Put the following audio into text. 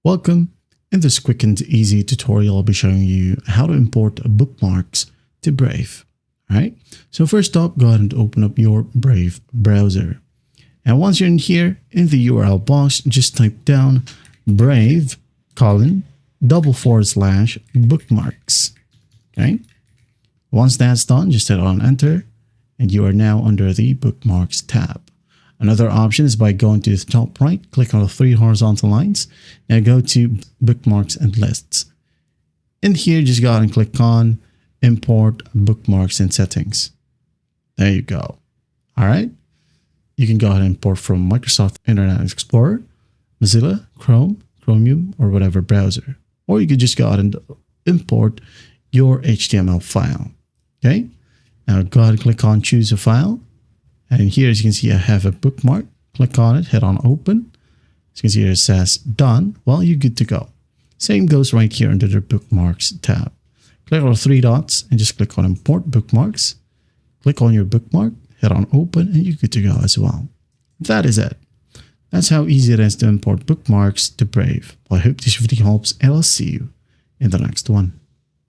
Welcome. In this quick and easy tutorial, I'll be showing you how to import bookmarks to Brave. All right. So first up, go ahead and open up your Brave browser. And once you're in here, in the URL box, just type down brave:/bookmarks. Okay. Once that's done, just hit on enter and you are now under the bookmarks tab. Another option is by going to the top right, click on the three horizontal lines. Now go to bookmarks and lists. In here, just go ahead and click on import bookmarks and settings. There you go. All right. You can go ahead and import from Microsoft Internet Explorer, Mozilla, Chrome, Chromium, or whatever browser. Or you could just go ahead and import your HTML file. Okay. Now go ahead and click on choose a file. And here, as you can see, I have a bookmark. Click on it, hit on open. As you can see, it says done. Well, you're good to go. Same goes right here under the bookmarks tab. Click on the three dots and just click on import bookmarks. Click on your bookmark, hit on open, and you're good to go as well. That is it. That's how easy it is to import bookmarks to Brave. Well, I hope this video helps, and I'll see you in the next one.